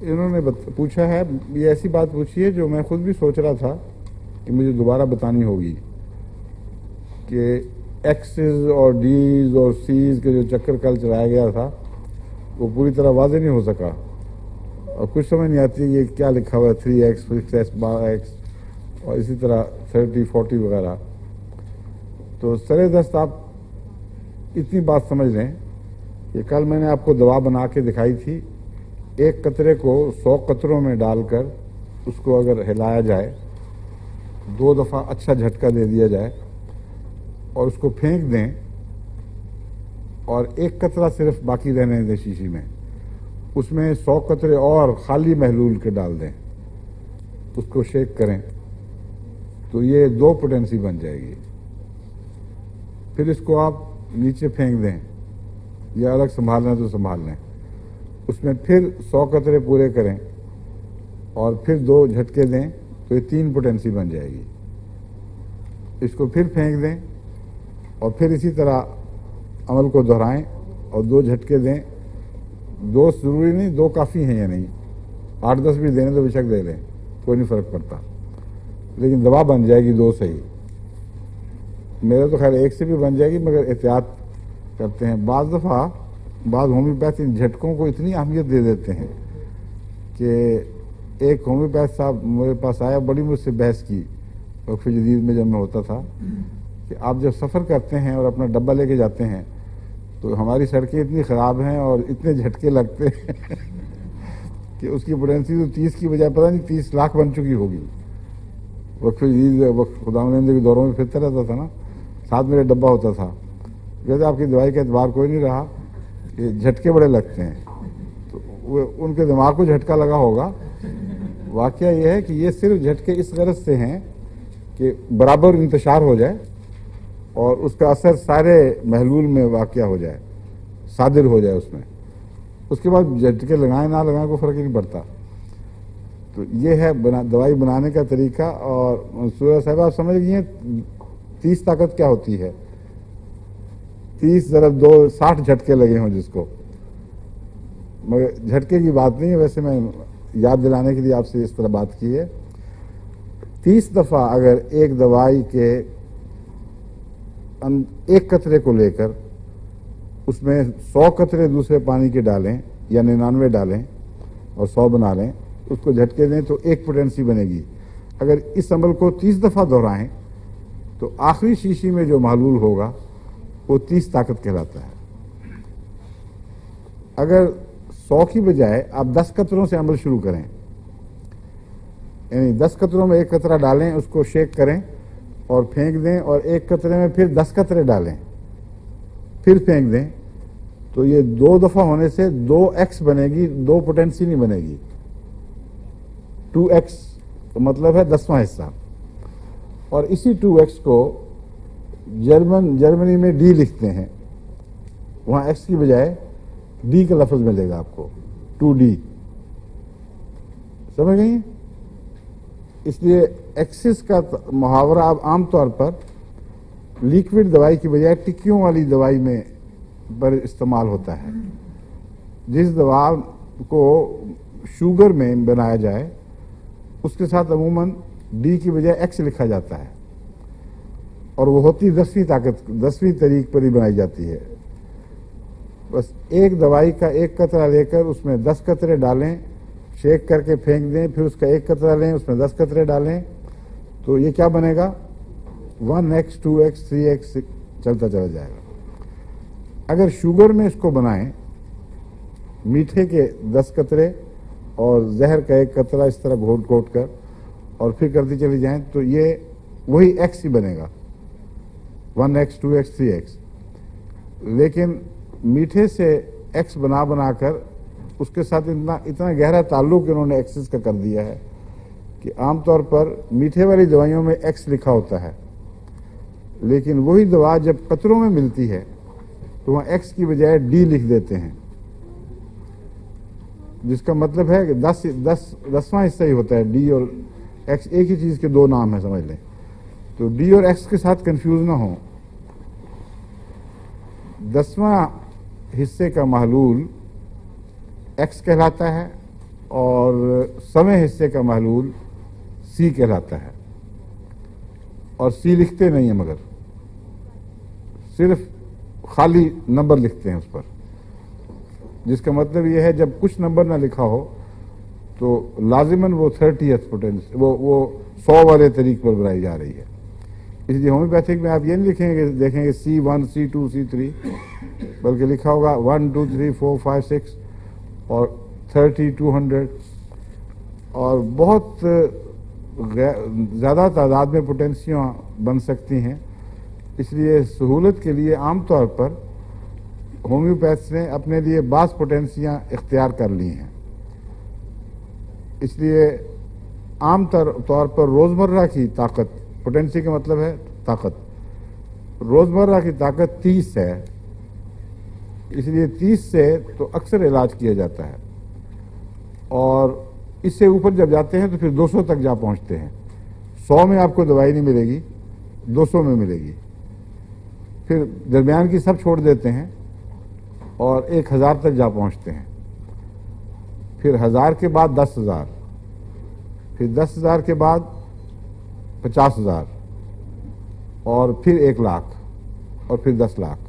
انہوں نے پوچھا ہے، یہ ایسی بات پوچھی ہے جو میں خود بھی سوچ رہا تھا کہ مجھے دوبارہ بتانی ہوگی کہ ایکسز اور ڈیز اور سیز کے جو چکر کل چلایا گیا تھا وہ پوری طرح واضح نہیں ہو سکا، اور کچھ سمجھ نہیں آتی یہ کیا لکھا ہوا ہے 3x 6x 12x اور اسی طرح 30 40 وغیرہ. تو سر دست آپ اتنی بات سمجھ لیں کہ کل میں نے آپ کو دوا بنا کے دکھائی تھی، ایک قطرے کو 100 قطروں میں ڈال کر اس کو اگر ہلایا جائے، 2 دفعہ اچھا جھٹکا دے دیا جائے اور اس کو پھینک دیں اور ایک قطرہ صرف باقی رہنے دیں شیشی میں، اس میں 100 قطرے اور خالی محلول کے ڈال دیں، اس کو شیک کریں تو یہ 2 پوٹینسی بن جائے گی. پھر اس کو آپ نیچے پھینک دیں یا الگ سنبھالنا تو سنبھال لیں، اس میں پھر 100 قطرے پورے کریں اور پھر 2 جھٹکے دیں تو یہ 3 پوٹینسی بن جائے گی. اس کو پھر پھینک دیں اور پھر اسی طرح عمل کو دہرائیں اور 2 جھٹکے دیں. 2 ضروری نہیں، 2 کافی ہیں یا نہیں، 8-10 بھی دینے تو بے شک دے لیں، کوئی نہیں فرق پڑتا، لیکن دوا بن جائے گی 2 صحیح. میرا تو خیر 1 سے بھی بن جائے گی مگر احتیاط کرتے ہیں. بعض دفعہ بعض ہومیوپیتھ ان جھٹکوں کو اتنی اہمیت دے دیتے ہیں کہ ایک ہومیوپیتھ صاحب میرے پاس آیا، بڑی مجھ سے بحث کی وقف جدید میں جب میں ہوتا تھا کہ آپ جب سفر کرتے ہیں اور اپنا ڈبہ لے کے جاتے ہیں تو ہماری سڑکیں اتنی خراب ہیں اور اتنے جھٹکے لگتے ہیں کہ اس کی پوٹینسی تو 30 کی بجائے پتہ نہیں 30 لاکھ بن چکی ہوگی. وقف جدید خدا مند کے دوروں میں پھرتا رہتا تھا نا، ساتھ میرا ڈبہ ہوتا تھا. کہتے آپ کی دوائی کا اعتبار کوئی نہیں رہا، یہ جھٹکے بڑے لگتے ہیں. تو وہ ان کے دماغ کو جھٹکا لگا ہوگا. واقعہ یہ ہے کہ یہ صرف جھٹکے اس غرض سے ہیں کہ برابر انتشار ہو جائے اور اس کا اثر سارے محلول میں واقع ہو جائے، صادر ہو جائے اس میں. اس کے بعد جھٹکے لگائیں نہ لگائیں کوئی فرق ہی نہیں پڑتا. تو یہ ہے دوائی بنانے کا طریقہ. اور منصورہ صاحب آپ سمجھ گئی ہیں 30 طاقت کیا ہوتی ہے؟ 30 ضرب 2 60 جھٹکے لگے ہوں جس کو. مگر جھٹکے کی بات نہیں ہے، ویسے میں یاد دلانے کے لیے آپ سے اس طرح بات کی ہے. 30 دفعہ اگر ایک دوائی کے ایک قطرے کو لے کر اس میں 100 قطرے دوسرے پانی کے ڈالیں یا 99 ڈالیں اور 100 بنا لیں، اس کو جھٹکے دیں تو 1 پوٹینسی بنے گی. اگر اس عمل کو 30 دفعہ دہرائیں تو آخری شیشی میں جو محلول ہوگا وہ 30 طاقت کہلاتا ہے. اگر 100 کی بجائے آپ 10 قطروں سے عمل شروع کریں، یعنی 10 قطروں میں 1 قطرہ ڈالیں، اس کو شیک کریں اور پھینک دیں اور 1 قطرے میں پھر 10 قطرے ڈالیں پھر پھینک دیں، تو یہ 2 دفعہ ہونے سے 2x بنے گی، 2 پوٹینسی نہیں بنے گی. 2x تو مطلب ہے 10واں حصہ. اور اسی 2x کو جرمنی میں ڈی لکھتے ہیں، وہاں ایکس کی بجائے ڈی کا لفظ ملے گا آپ کو، 2D. سمجھ گئی؟ اس لیے ایکسس کا محاورہ اب عام طور پر لیکوڈ دوائی کی بجائے ٹکیوں والی دوائی میں پر استعمال ہوتا ہے. جس دوا کو شوگر میں بنایا جائے اس کے ساتھ عموماً ڈی کی بجائے ایکس لکھا جاتا ہے، اور وہ ہوتی 10ویں طاقت، 10ویں طریق پر ہی بنائی جاتی ہے. بس ایک دوائی کا 1 قطرہ لے کر اس میں 10 قطرے ڈالیں، شیک کر کے پھینک دیں، پھر اس کا 1 قطرہ لیں، اس میں 10 قطرے ڈالیں، تو یہ کیا بنے گا؟ 1x 2x 3x چلتا چلا جائے گا. اگر شوگر میں اس کو بنائیں، میٹھے کے 10 قطرے اور زہر کا 1 قطرہ اس طرح گھوٹ گھوٹ کر اور پھر کرتی چلی جائیں، تو یہ وہی ایکس ہی بنے گا، 1x 2x 3x. لیکن میٹھے سے ایکس بنا کر اس کے ساتھ اتنا گہرا تعلق انہوں نے ایکسس کا کر دیا ہے کہ عام طور پر میٹھے والی دوائیوں میں ایکس لکھا ہوتا ہے، لیکن وہی دوا جب قطروں میں ملتی ہے تو وہاں ایکس کی بجائے ڈی لکھ دیتے ہیں، جس کا مطلب ہے کہ 10واں حصہ ہی ہوتا ہے. ڈی اور ایکس ایک ہی چیز کے 2 نام ہیں، سمجھ لیں. تو ڈی اور ایکس کے ساتھ کنفیوز نہ ہوں. 10واں حصے کا محلول ایکس کہلاتا ہے اور سویں حصے کا محلول سی کہلاتا ہے. اور سی لکھتے نہیں ہیں مگر صرف خالی نمبر لکھتے ہیں اس پر، جس کا مطلب یہ ہے جب کچھ نمبر نہ لکھا ہو تو لازماً وہ 30th پوٹینس وہ 100 والے طریق پر بنائی جا رہی ہے. اس لیے ہومیوپیتھک میں آپ یہ نہیں لکھیں گے دیکھیں گے C1 C2 C3 بلکہ لکھا ہوگا 1 2 3 4 5 6 اور 30 200 اور بہت زیادہ تعداد میں پوٹینسیاں بن سکتی ہیں. اس لیے سہولت کے لیے عام طور پر ہومیوپیتھس نے اپنے لیے بعض پوٹینسیاں اختیار کر لی ہیں. اس لیے عام طور پر روزمرہ کی طاقت، پوٹینسی کا مطلب ہے طاقت، روزمرہ کی طاقت 30 ہے. اس لیے 30 سے تو اکثر علاج کیا جاتا ہے، اور اس سے اوپر جب جاتے ہیں تو پھر 200 تک جا پہنچتے ہیں. 100 میں آپ کو دوائی نہیں ملے گی، 200 میں ملے گی. پھر درمیان کی سب چھوڑ دیتے ہیں اور 1000 تک جا پہنچتے ہیں. پھر 1000 کے بعد 10,000، پھر 10,000 کے بعد 50,000 اور پھر 1 لاکھ اور پھر 10 لاکھ.